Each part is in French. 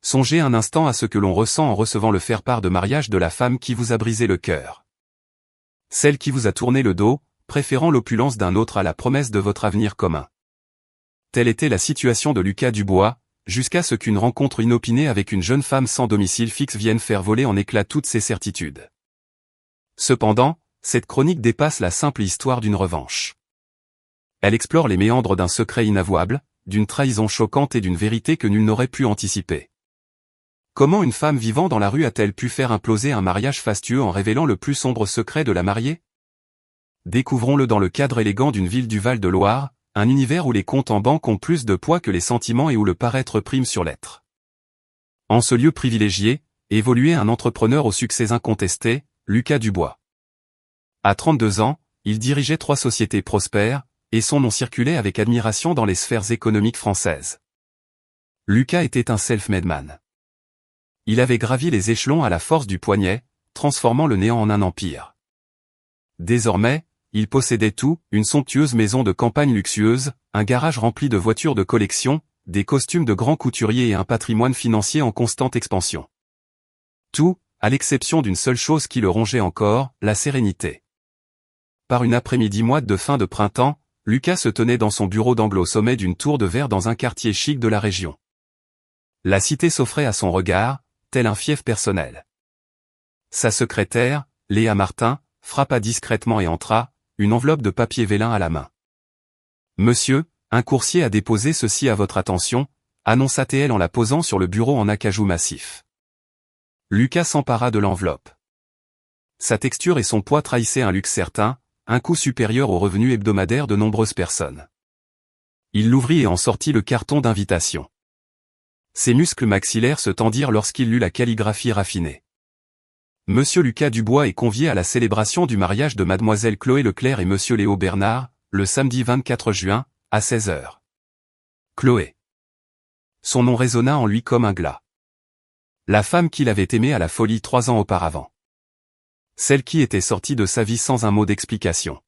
Songez un instant à ce que l'on ressent en recevant le faire-part de mariage de la femme qui vous a brisé le cœur. Celle qui vous a tourné le dos, préférant l'opulence d'un autre à la promesse de votre avenir commun. Telle était la situation de Lucas Dubois, jusqu'à ce qu'une rencontre inopinée avec une jeune femme sans domicile fixe vienne faire voler en éclats toutes ses certitudes. Cependant, cette chronique dépasse la simple histoire d'une revanche. Elle explore les méandres d'un secret inavouable, d'une trahison choquante et d'une vérité que nul n'aurait pu anticiper. Comment une femme vivant dans la rue a-t-elle pu faire imploser un mariage fastueux en révélant le plus sombre secret de la mariée? Découvrons-le dans le cadre élégant d'une ville du Val-de-Loire, un univers où les comptes en banque ont plus de poids que les sentiments et où le paraître prime sur l'être. En ce lieu privilégié, évoluait un entrepreneur au succès incontesté, Lucas Dubois. À 32 ans, il dirigeait 3 sociétés prospères, et son nom circulait avec admiration dans les sphères économiques françaises. Lucas était un self-made man. Il avait gravi les échelons à la force du poignet, transformant le néant en un empire. Désormais, il possédait tout, une somptueuse maison de campagne luxueuse, un garage rempli de voitures de collection, des costumes de grands couturiers et un patrimoine financier en constante expansion. Tout, à l'exception d'une seule chose qui le rongeait encore, la sérénité. Par une après-midi moite de fin de printemps, Lucas se tenait dans son bureau d'angle au sommet d'une tour de verre dans un quartier chic de la région. La cité s'offrait à son regard, tel un fief personnel. Sa secrétaire, Léa Martin, frappa discrètement et entra, une enveloppe de papier vélin à la main. « Monsieur, un coursier a déposé ceci à votre attention », annonça-t-elle en la posant sur le bureau en acajou massif. Lucas s'empara de l'enveloppe. Sa texture et son poids trahissaient un luxe certain, un coût supérieur aux revenus hebdomadaires de nombreuses personnes. Il l'ouvrit et en sortit le carton d'invitation. Ses muscles maxillaires se tendirent lorsqu'il lut la calligraphie raffinée. Monsieur Lucas Dubois est convié à la célébration du mariage de mademoiselle Chloé Leclerc et monsieur Léo Bernard, le samedi 24 juin, à 16 h. Chloé. Son nom résonna en lui comme un glas. La femme qu'il avait aimée à la folie 3 ans auparavant. Celle qui était sortie de sa vie sans un mot d'explication.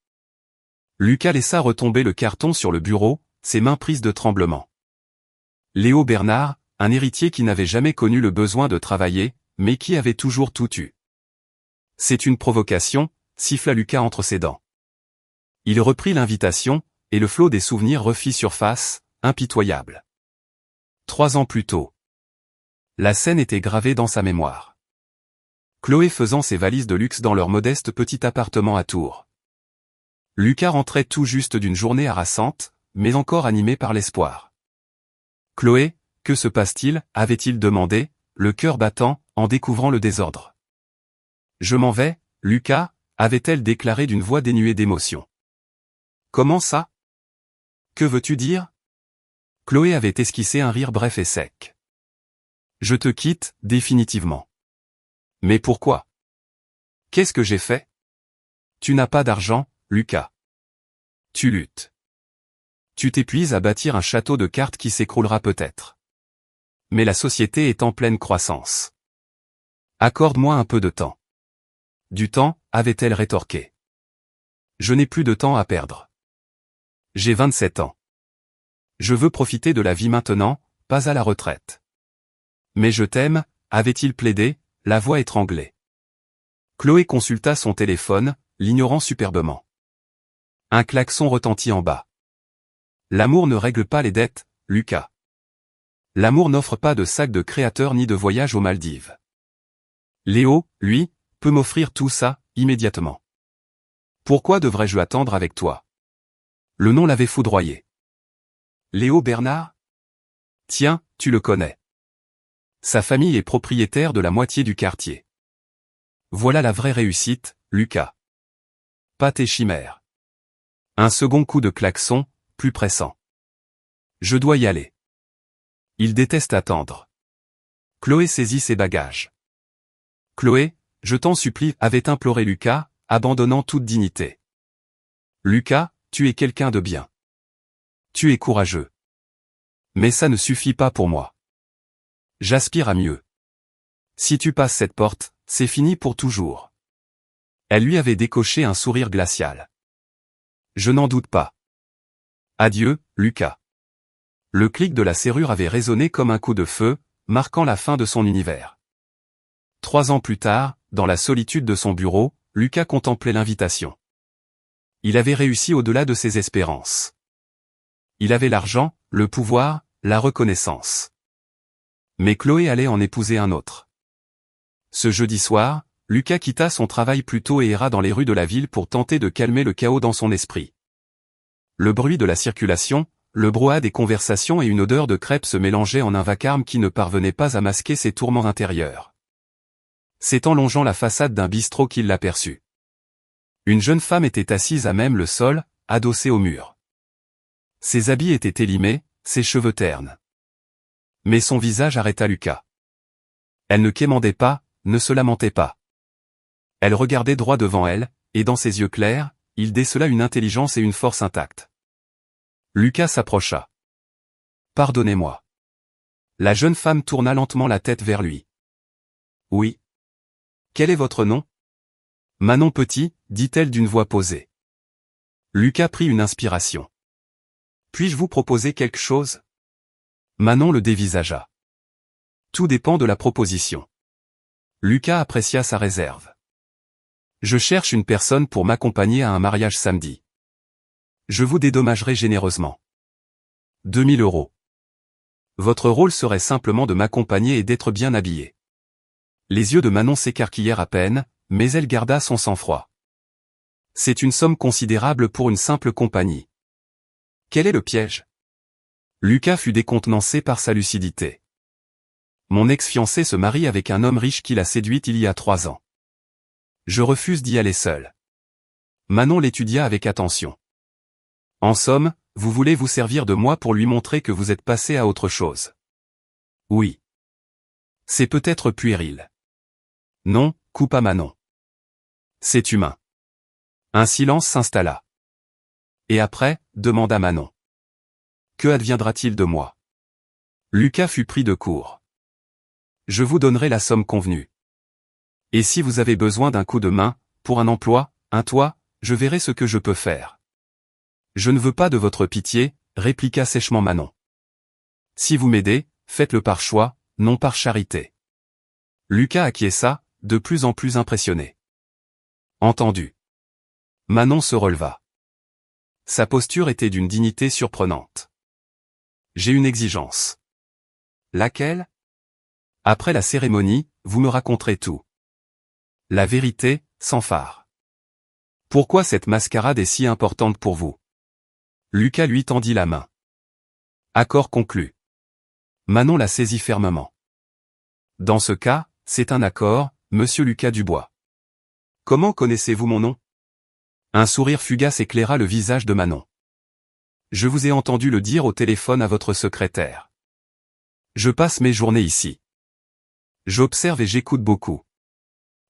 Lucas laissa retomber le carton sur le bureau, ses mains prises de tremblement. Léo Bernard, un héritier qui n'avait jamais connu le besoin de travailler, mais qui avait toujours tout eu. C'est une provocation, siffla Lucas entre ses dents. Il reprit l'invitation, et le flot des souvenirs refit surface, impitoyable. 3 ans plus tôt. La scène était gravée dans sa mémoire. Chloé faisant ses valises de luxe dans leur modeste petit appartement à Tours. Lucas rentrait tout juste d'une journée harassante, mais encore animé par l'espoir. Chloé, que se passe-t-il, avait-il demandé, le cœur battant, en découvrant le désordre. Je m'en vais, Lucas, avait-elle déclaré d'une voix dénuée d'émotion. Comment ça? Que veux-tu dire? Chloé avait esquissé un rire bref et sec. Je te quitte, définitivement. Mais pourquoi? Qu'est-ce que j'ai fait? Tu n'as pas d'argent, Lucas. Tu luttes. Tu t'épuises à bâtir un château de cartes qui s'écroulera peut-être. Mais la société est en pleine croissance. Accorde-moi un peu de temps. Du temps, avait-elle rétorqué. Je n'ai plus de temps à perdre. J'ai 27 ans. Je veux profiter de la vie maintenant, pas à la retraite. Mais je t'aime, avait-il plaidé, la voix étranglée. Chloé consulta son téléphone, l'ignorant superbement. Un klaxon retentit en bas. L'amour ne règle pas les dettes, Lucas. L'amour n'offre pas de sac de créateur ni de voyage aux Maldives. Léo, lui, peut m'offrir tout ça, immédiatement. Pourquoi devrais-je attendre avec toi? Le nom l'avait foudroyé. Léo Bernard? Tiens, tu le connais. Sa famille est propriétaire de la moitié du quartier. Voilà la vraie réussite, Lucas. Pas tes chimères. Un second coup de klaxon, plus pressant. Je dois y aller. Il déteste attendre. Chloé saisit ses bagages. Chloé, je t'en supplie, avait imploré Lucas, abandonnant toute dignité. Lucas, tu es quelqu'un de bien. Tu es courageux. Mais ça ne suffit pas pour moi. J'aspire à mieux. Si tu passes cette porte, c'est fini pour toujours. Elle lui avait décoché un sourire glacial. Je n'en doute pas. Adieu, Lucas. Le clic de la serrure avait résonné comme un coup de feu, marquant la fin de son univers. 3 ans plus tard, dans la solitude de son bureau, Lucas contemplait l'invitation. Il avait réussi au-delà de ses espérances. Il avait l'argent, le pouvoir, la reconnaissance. Mais Chloé allait en épouser un autre. Ce jeudi soir, Lucas quitta son travail plus tôt et erra dans les rues de la ville pour tenter de calmer le chaos dans son esprit. Le bruit de la circulation, le brouhaha des conversations et une odeur de crêpes se mélangeaient en un vacarme qui ne parvenait pas à masquer ses tourments intérieurs. C'est en longeant la façade d'un bistrot qu'il l'aperçut. Une jeune femme était assise à même le sol, adossée au mur. Ses habits étaient élimés, ses cheveux ternes. Mais son visage arrêta Lucas. Elle ne quémandait pas, ne se lamentait pas. Elle regardait droit devant elle, et dans ses yeux clairs, il décela une intelligence et une force intactes. Lucas s'approcha. « Pardonnez-moi. » La jeune femme tourna lentement la tête vers lui. « Oui. Quel est votre nom ? » « Manon Petit, » dit-elle d'une voix posée. Lucas prit une inspiration. « Puis-je vous proposer quelque chose ?» Manon le dévisagea. « Tout dépend de la proposition. » Lucas apprécia sa réserve. « Je cherche une personne pour m'accompagner à un mariage samedi. Je vous dédommagerai généreusement. 2000 €. Votre rôle serait simplement de m'accompagner et d'être bien habillé. » Les yeux de Manon s'écarquillèrent à peine, mais elle garda son sang-froid. « C'est une somme considérable pour une simple compagnie. Quel est le piège ?» Lucas fut décontenancé par sa lucidité. « Mon ex-fiancée se marie avec un homme riche qui l'a séduite il y a 3 ans. Je refuse d'y aller seul. » Manon l'étudia avec attention. « En somme, vous voulez vous servir de moi pour lui montrer que vous êtes passé à autre chose. » « Oui. » « C'est peut-être puéril. »« Non, » coupa Manon. « C'est humain. » Un silence s'installa. « Et après ?» demanda Manon. « Que adviendra-t-il de moi ?» Lucas fut pris de court. « Je vous donnerai la somme convenue. Et si vous avez besoin d'un coup de main, pour un emploi, un toit, je verrai ce que je peux faire. »« Je ne veux pas de votre pitié, » répliqua sèchement Manon. « Si vous m'aidez, faites-le par choix, non par charité. » Lucas acquiesça, de plus en plus impressionné. « Entendu. » Manon se releva. Sa posture était d'une dignité surprenante. « J'ai une exigence. »« Laquelle ? » ?»« Après la cérémonie, vous me raconterez tout. La vérité, sans phare. Pourquoi cette mascarade est si importante pour vous ? » Lucas lui tendit la main. « Accord conclu. » Manon la saisit fermement. « Dans ce cas, c'est un accord, monsieur Lucas Dubois. Comment connaissez-vous mon nom ? » Un sourire fugace éclaira le visage de Manon. « Je vous ai entendu le dire au téléphone à votre secrétaire. Je passe mes journées ici. J'observe et j'écoute beaucoup. »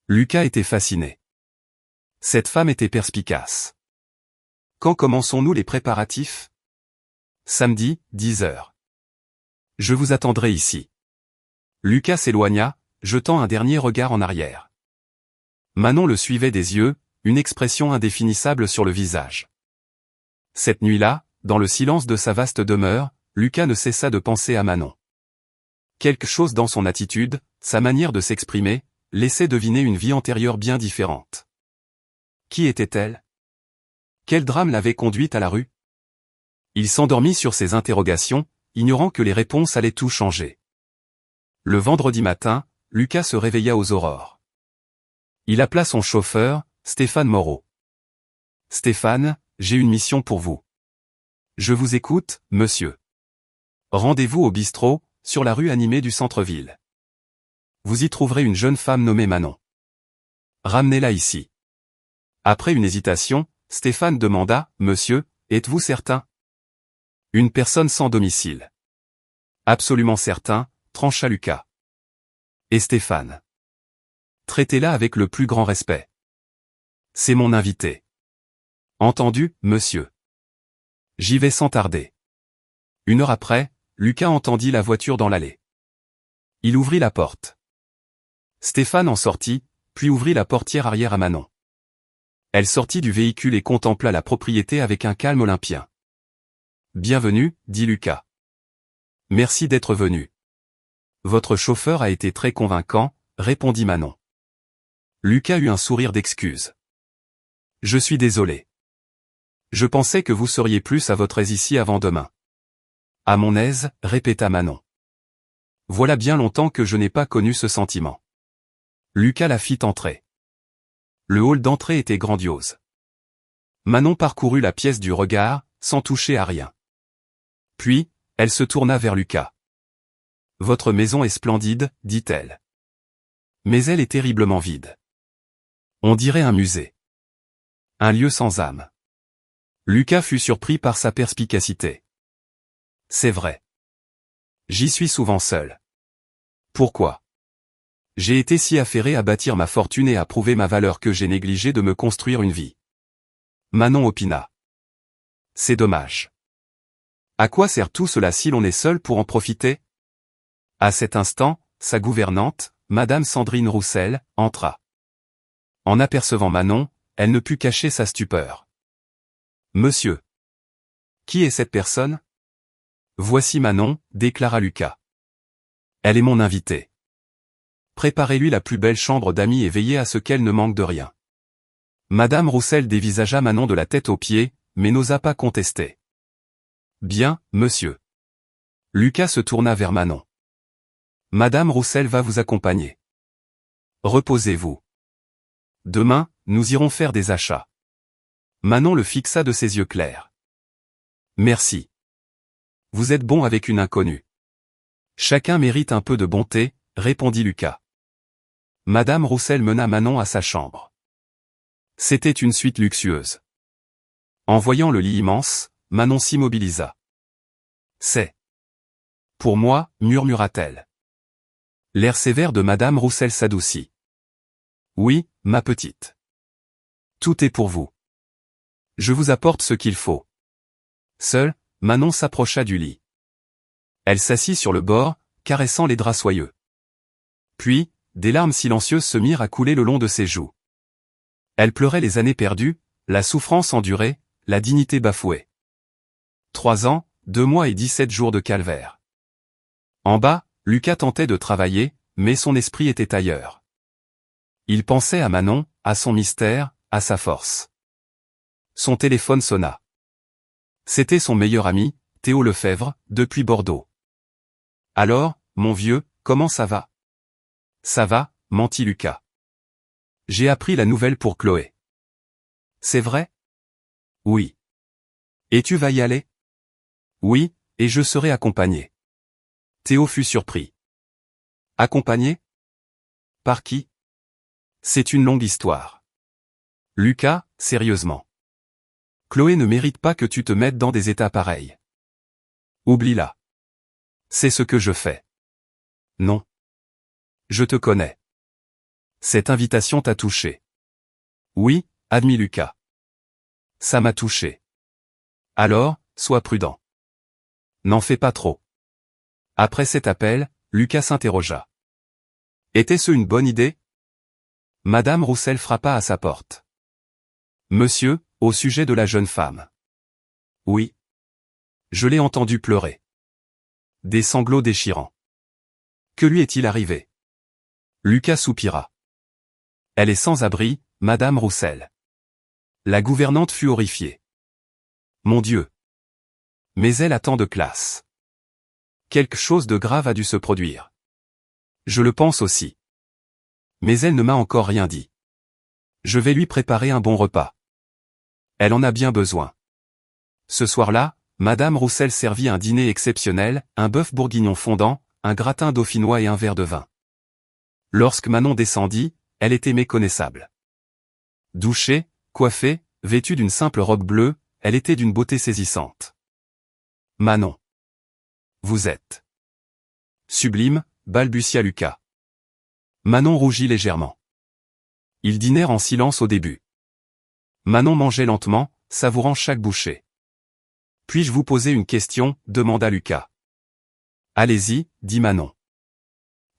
Lucas était fasciné. Cette femme était perspicace. « Quand commençons-nous les préparatifs ? » Samedi, 10 h. Je vous attendrai ici. Lucas s'éloigna, jetant un dernier regard en arrière. Manon le suivait des yeux, une expression indéfinissable sur le visage. Cette nuit-là, dans le silence de sa vaste demeure, Lucas ne cessa de penser à Manon. Quelque chose dans son attitude, sa manière de s'exprimer, laissait deviner une vie antérieure bien différente. Qui était-elle ? Quel drame l'avait conduite à la rue ? Il s'endormit sur ses interrogations, ignorant que les réponses allaient tout changer. Le vendredi matin, Lucas se réveilla aux aurores. Il appela son chauffeur, Stéphane Moreau. « Stéphane, j'ai une mission pour vous. »« Je vous écoute, monsieur. » « Rendez-vous au bistrot, sur la rue animée du centre-ville. Vous y trouverez une jeune femme nommée Manon. Ramenez-la ici. » Après une hésitation, Stéphane demanda, « Monsieur, êtes-vous certain ? » « Une personne sans domicile. »« Absolument certain, » trancha Lucas. « Et Stéphane ? » « Traitez-la avec le plus grand respect. C'est mon invité. »« Entendu, monsieur. » « J'y vais sans tarder. » 1 heure après, Lucas entendit la voiture dans l'allée. Il ouvrit la porte. Stéphane en sortit, puis ouvrit la portière arrière à Manon. Elle sortit du véhicule et contempla la propriété avec un calme olympien. « Bienvenue, dit Lucas. Merci d'être venu. Votre chauffeur a été très convaincant, répondit Manon. Lucas eut un sourire d'excuse. Je suis désolé. Je pensais que vous seriez plus à votre aise ici avant demain. À mon aise, répéta Manon. Voilà bien longtemps que je n'ai pas connu ce sentiment. Lucas la fit entrer. Le hall d'entrée était grandiose. Manon parcourut la pièce du regard, sans toucher à rien. Puis, elle se tourna vers Lucas. Votre maison est splendide, dit-elle. Mais elle est terriblement vide. On dirait un musée. Un lieu sans âme. Lucas fut surpris par sa perspicacité. C'est vrai. J'y suis souvent seul. Pourquoi? J'ai été si affairé à bâtir ma fortune et à prouver ma valeur que j'ai négligé de me construire une vie. Manon opina. C'est dommage. À quoi sert tout cela si l'on est seul pour en profiter? À cet instant, sa gouvernante, Madame Sandrine Roussel, entra. En apercevant Manon, elle ne put cacher sa stupeur. Monsieur. Qui est cette personne? Voici Manon, déclara Lucas. Elle est mon invitée. Préparez-lui la plus belle chambre d'amis et veillez à ce qu'elle ne manque de rien. Madame Roussel dévisagea Manon de la tête aux pieds, mais n'osa pas contester. Bien, monsieur. Lucas se tourna vers Manon. Madame Roussel va vous accompagner. Reposez-vous. Demain, nous irons faire des achats. Manon le fixa de ses yeux clairs. Merci. Vous êtes bon avec une inconnue. Chacun mérite un peu de bonté, répondit Lucas. Madame Roussel mena Manon à sa chambre. C'était une suite luxueuse. En voyant le lit immense, Manon s'immobilisa. C'est. Pour moi, murmura-t-elle. L'air sévère de Madame Roussel s'adoucit. Oui, ma petite. Tout est pour vous. Je vous apporte ce qu'il faut. Seule, Manon s'approcha du lit. Elle s'assit sur le bord, caressant les draps soyeux. Puis, des larmes silencieuses se mirent à couler le long de ses joues. Elle pleurait les années perdues, la souffrance endurée, la dignité bafouée. 3 ans, 2 mois et 17 jours de calvaire. En bas, Lucas tentait de travailler, mais son esprit était ailleurs. Il pensait à Manon, à son mystère, à sa force. Son téléphone sonna. C'était son meilleur ami, Théo Lefebvre, depuis Bordeaux. Alors, mon vieux, comment ça va? Ça va, mentit Lucas. J'ai appris la nouvelle pour Chloé. C'est vrai? Oui. Et tu vas y aller? Oui, et je serai accompagné. Théo fut surpris. Accompagné? Par qui? C'est une longue histoire. Lucas, sérieusement. Chloé ne mérite pas que tu te mettes dans des états pareils. Oublie-la. C'est ce que je fais. Non. Je te connais. Cette invitation t'a touché. Oui, admit Lucas. Ça m'a touché. Alors, sois prudent. N'en fais pas trop. Après cet appel, Lucas s'interrogea. Était-ce une bonne idée? Madame Roussel frappa à sa porte. Monsieur, au sujet de la jeune femme. Oui. Je l'ai entendu pleurer. Des sanglots déchirants. Que lui est-il arrivé? Lucas soupira. Elle est sans abri, Madame Roussel. La gouvernante fut horrifiée. Mon Dieu. Mais elle a tant de classe. Quelque chose de grave a dû se produire. Je le pense aussi. Mais elle ne m'a encore rien dit. Je vais lui préparer un bon repas. Elle en a bien besoin. Ce soir-là, Madame Roussel servit un dîner exceptionnel, un bœuf bourguignon fondant, un gratin dauphinois et un verre de vin. Lorsque Manon descendit, elle était méconnaissable. Douchée, coiffée, vêtue d'une simple robe bleue, elle était d'une beauté saisissante. Manon. Vous êtes sublime, balbutia Lucas. Manon rougit légèrement. Ils dînèrent en silence au début. Manon mangeait lentement, savourant chaque bouchée. Puis-je vous poser une question, demanda Lucas. Allez-y, dit Manon.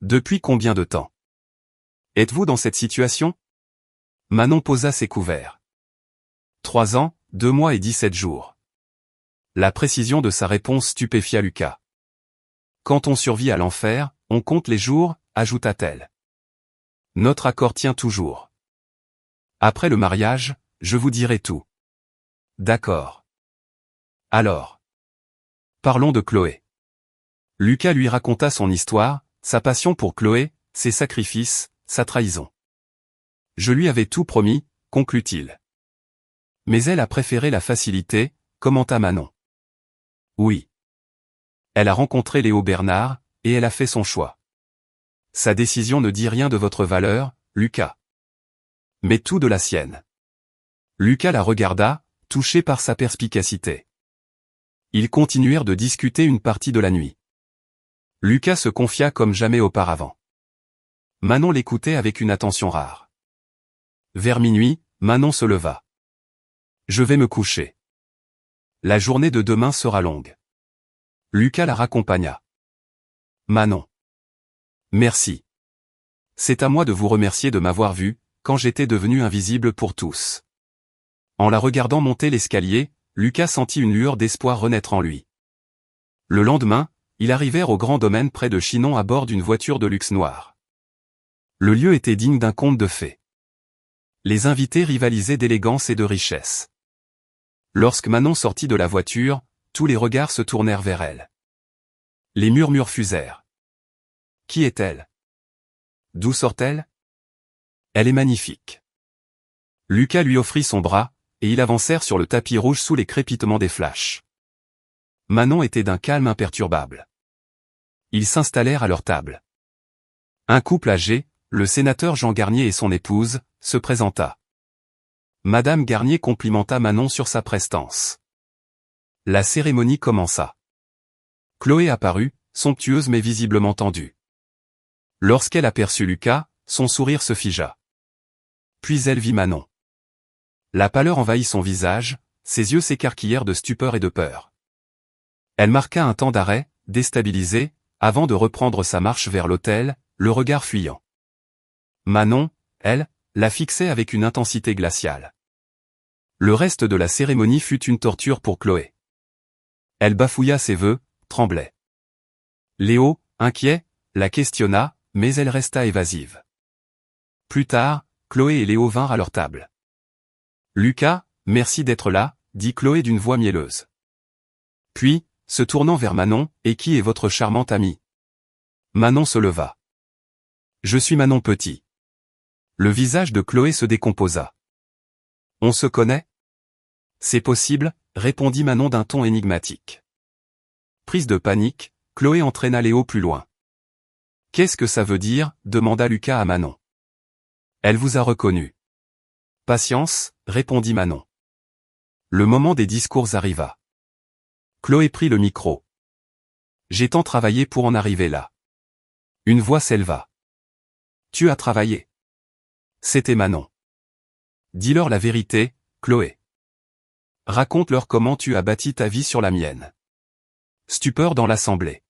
Depuis combien de temps? Êtes-vous dans cette situation? Manon posa ses couverts. 3 ans, 2 mois et 17 jours. La précision de sa réponse stupéfia Lucas. Quand on survit à l'enfer, On compte les jours, ajouta-t-elle. Notre accord tient toujours. Après le mariage, je vous dirai tout. D'accord. Alors. Parlons de Chloé. Lucas lui raconta son histoire, sa passion pour Chloé, ses sacrifices, sa trahison. Je lui avais tout promis, conclut-il. Mais elle a préféré la facilité, commenta Manon. Oui. Elle a rencontré Léo Bernard, et elle a fait son choix. Sa décision ne dit rien de votre valeur, Lucas. Mais tout de la sienne. Lucas la regarda, touché par sa perspicacité. Ils continuèrent de discuter une partie de la nuit. Lucas se confia comme jamais auparavant. Manon l'écoutait avec une attention rare. Vers minuit, Manon se leva. Je vais me coucher. La journée de demain sera longue. Lucas la raccompagna. Manon. Merci. C'est à moi de vous remercier de m'avoir vu, quand j'étais devenu invisible pour tous. En la regardant monter l'escalier, Lucas sentit une lueur d'espoir renaître en lui. Le lendemain, ils arrivèrent au grand domaine près de Chinon à bord d'une voiture de luxe noire. Le lieu était digne d'un conte de fées. Les invités rivalisaient d'élégance et de richesse. Lorsque Manon sortit de la voiture, tous les regards se tournèrent vers elle. Les murmures fusèrent. Qui est-elle? D'où sort-elle? Elle est magnifique. Lucas lui offrit son bras, et ils avancèrent sur le tapis rouge sous les crépitements des flashs. Manon était d'un calme imperturbable. Ils s'installèrent à leur table. Un couple âgé, le sénateur Jean Garnier et son épouse, se présenta. Madame Garnier complimenta Manon sur sa prestance. La cérémonie commença. Chloé apparut, somptueuse mais visiblement tendue. Lorsqu'elle aperçut Lucas, son sourire se figea. Puis elle vit Manon. La pâleur envahit son visage, ses yeux s'écarquillèrent de stupeur et de peur. Elle marqua un temps d'arrêt, déstabilisée, avant de reprendre sa marche vers l'autel, le regard fuyant. Manon, elle, la fixait avec une intensité glaciale. Le reste de la cérémonie fut une torture pour Chloé. Elle bafouilla ses vœux, tremblait. Léo, inquiet, la questionna, mais elle resta évasive. Plus tard, Chloé et Léo vinrent à leur table. Lucas, merci d'être là, dit Chloé d'une voix mielleuse. Puis, se tournant vers Manon, et qui est votre charmante amie? Manon se leva. Je suis Manon Petit. Le visage de Chloé se décomposa. On se connaît? C'est possible, répondit Manon d'un ton énigmatique. Prise de panique, Chloé entraîna Léo plus loin. Qu'est-ce que ça veut dire? Demanda Lucas à Manon. Elle vous a reconnu. Patience, répondit Manon. Le moment des discours arriva. Chloé prit le micro. J'ai tant travaillé pour en arriver là. Une voix s'éleva. Tu as travaillé. C'était Manon. Dis-leur la vérité, Chloé. Raconte-leur comment tu as bâti ta vie sur la mienne. Stupeur dans l'assemblée.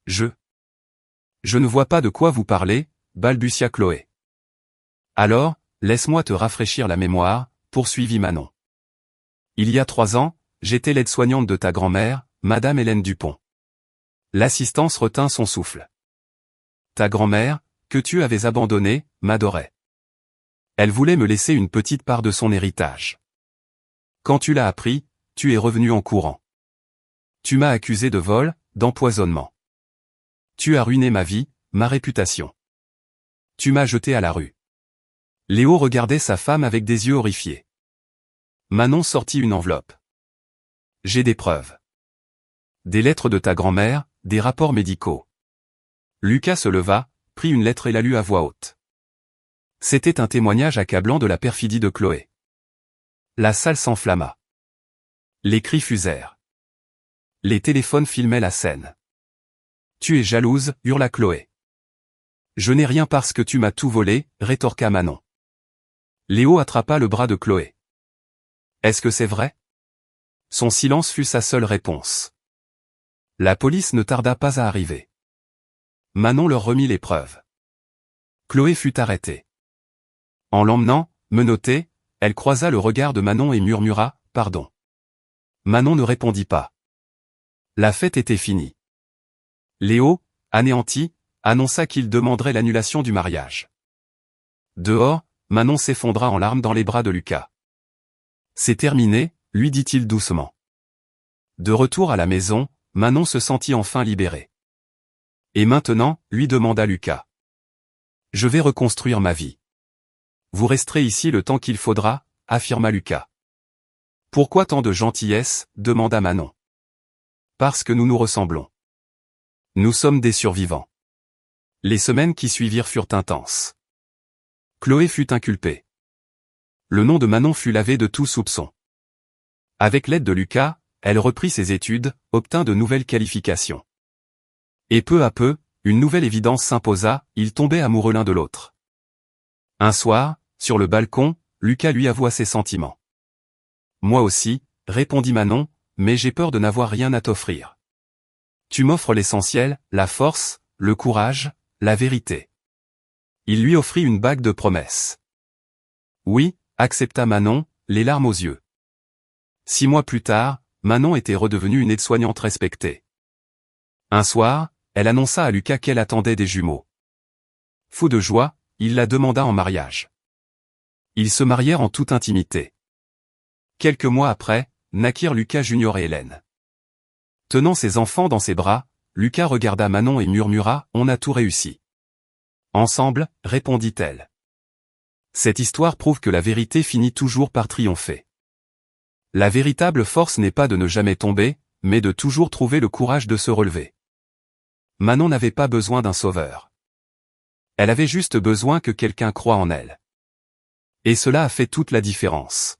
Je ne vois pas de quoi vous parlez, balbutia Chloé. Alors, laisse-moi te rafraîchir la mémoire, poursuivit Manon. Il y a 3 ans, j'étais l'aide-soignante de ta grand-mère, Madame Hélène Dupont. L'assistance retint son souffle. Ta grand-mère, que tu avais abandonnée, m'adorait. Elle voulait me laisser une petite part de son héritage. Quand tu l'as appris, tu es revenu en courant. Tu m'as accusé de vol, d'empoisonnement. Tu as ruiné ma vie, ma réputation. Tu m'as jeté à la rue. Léo regardait sa femme avec des yeux horrifiés. Manon sortit une enveloppe. J'ai des preuves. Des lettres de ta grand-mère, des rapports médicaux. Lucas se leva, prit une lettre et la lut à voix haute. C'était un témoignage accablant de la perfidie de Chloé. La salle s'enflamma. Les cris fusèrent. Les téléphones filmaient la scène. Tu es jalouse, hurla Chloé. Je n'ai rien parce que tu m'as tout volé, rétorqua Manon. Léo attrapa le bras de Chloé. Est-ce que c'est vrai? Son silence fut sa seule réponse. La police ne tarda pas à arriver. Manon leur remit les preuves. Chloé fut arrêtée. En l'emmenant, menottée, elle croisa le regard de Manon et murmura « Pardon ». Manon ne répondit pas. La fête était finie. Léo, anéanti, annonça qu'il demanderait l'annulation du mariage. Dehors, Manon s'effondra en larmes dans les bras de Lucas. C'est terminé, lui dit-il doucement. De retour à la maison, Manon se sentit enfin libérée. Et maintenant, lui demanda Lucas. Je vais reconstruire ma vie. Vous resterez ici le temps qu'il faudra, affirma Lucas. Pourquoi tant de gentillesse, demanda Manon. Parce que nous nous ressemblons. Nous sommes des survivants. Les semaines qui suivirent furent intenses. Chloé fut inculpée. Le nom de Manon fut lavé de tout soupçon. Avec l'aide de Lucas, elle reprit ses études, obtint de nouvelles qualifications. Et peu à peu, une nouvelle évidence s'imposa, ils tombaient amoureux l'un de l'autre. Un soir, sur le balcon, Lucas lui avoua ses sentiments. Moi aussi, répondit Manon, mais j'ai peur de n'avoir rien à t'offrir. Tu m'offres l'essentiel, la force, le courage, la vérité. Il lui offrit une bague de promesses. Oui, accepta Manon, les larmes aux yeux. 6 mois plus tard, Manon était redevenue une aide-soignante respectée. Un soir, elle annonça à Lucas qu'elle attendait des jumeaux. Fou de joie, il la demanda en mariage. Ils se marièrent en toute intimité. Quelques mois après, naquirent Lucas Junior et Hélène. Tenant ses enfants dans ses bras, Lucas regarda Manon et murmura « On a tout réussi. » Ensemble, répondit-elle. Cette histoire prouve que la vérité finit toujours par triompher. La véritable force n'est pas de ne jamais tomber, mais de toujours trouver le courage de se relever. Manon n'avait pas besoin d'un sauveur. Elle avait juste besoin que quelqu'un croie en elle. Et cela a fait toute la différence.